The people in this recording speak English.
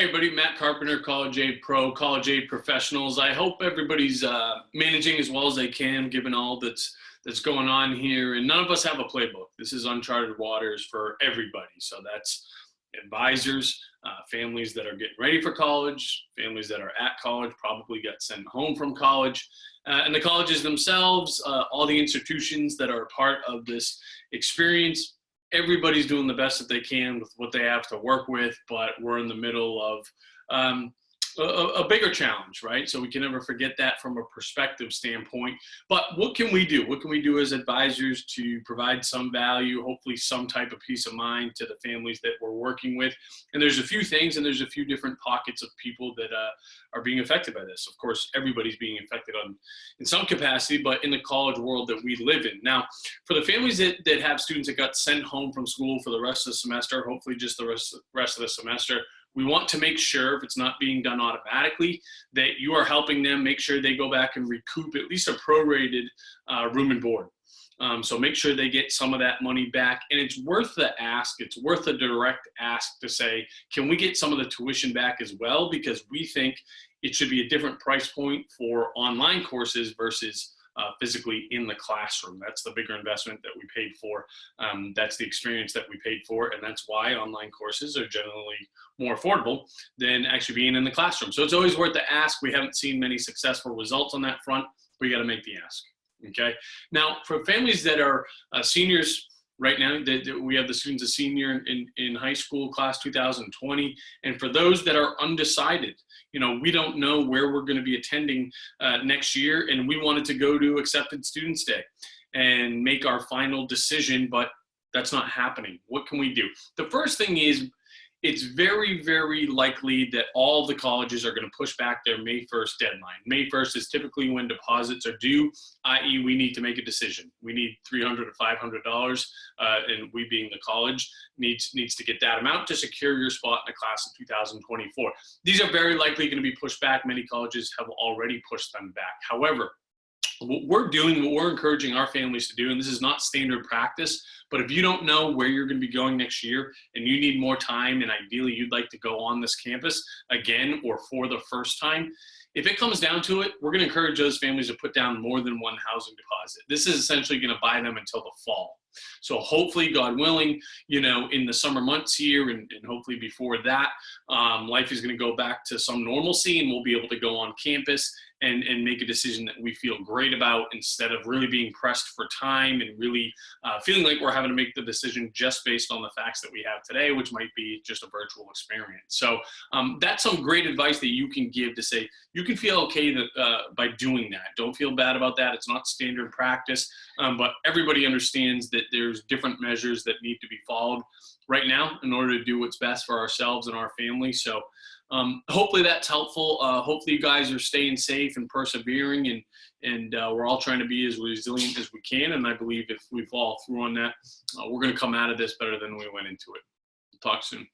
everybody, Matt Carpenter, College Aid Pro, College Aid Professionals. I hope everybody's managing as well as they can, given all that's going on here. And none of us have a playbook. This is uncharted waters for everybody. So that's advisors, families that are getting ready for college, families that are at college, probably got sent home from college, and the colleges themselves, all the institutions that are a part of this experience. Everybody's doing the best that they can with what they have to work with, but we're in the middle of a bigger challenge, right? So we can never forget that from a perspective standpoint. But what can we do? What can we do as advisors to provide some value, hopefully some type of peace of mind to the families that we're working with? And there's a few things, and there's a few different pockets of people that are being affected by this. Of course, everybody's being affected in some capacity, but in the college world that we live in. Now, for the families that have students that got sent home from school for the rest of the semester, hopefully just the rest of the semester, we want to make sure, if it's not being done automatically, that you are helping them make sure they go back and recoup at least a prorated room and board. So make sure they get some of that money back. And it's worth the ask. It's worth a direct ask to say, can we get some of the tuition back as well? Because we think it should be a different price point for online courses versus physically in the classroom. That's the bigger investment that we paid for. That's the experience that we paid for, and that's why online courses are generally more affordable than actually being in the classroom. So it's always worth the ask. We haven't seen many successful results on that front. We got to make the ask. Okay. Now, for families that are seniors right now, we have the students a senior in high school, class 2020, and for those that are undecided, we don't know where we're going to be attending next year, and we wanted to go to Accepted Students Day and make our final decision, but that's not happening. What can we do? The first thing is, it's very, very likely that all the colleges are going to push back their May 1st deadline. May 1st is typically when deposits are due, i.e. we need to make a decision. We need $300 to $500, and we being the college needs to get that amount to secure your spot in the class of 2024. These are very likely going to be pushed back. Many colleges have already pushed them back. However, what we're encouraging our families to do, and this is not standard practice, but if you don't know where you're going to be going next year and you need more time and ideally you'd like to go on this campus again or for the first time, if it comes down to it, we're going to encourage those families to put down more than one housing deposit. This is essentially going to buy them until the fall. So hopefully, God willing, in the summer months here and hopefully before that, life is going to go back to some normalcy and we'll be able to go on campus and make a decision that we feel great about instead of really being pressed for time and really feeling like we're having to make the decision just based on the facts that we have today, which might be just a virtual experience. So that's some great advice that you can give to say, you can feel okay by doing that. Don't feel bad about that. It's not standard practice, but everybody understands that there's different measures that need to be followed right now in order to do what's best for ourselves and our family. So hopefully that's helpful. Hopefully you guys are staying safe and persevering, and we're all trying to be as resilient as we can. And I believe if we fall through on that, we're going to come out of this better than we went into it. Talk soon.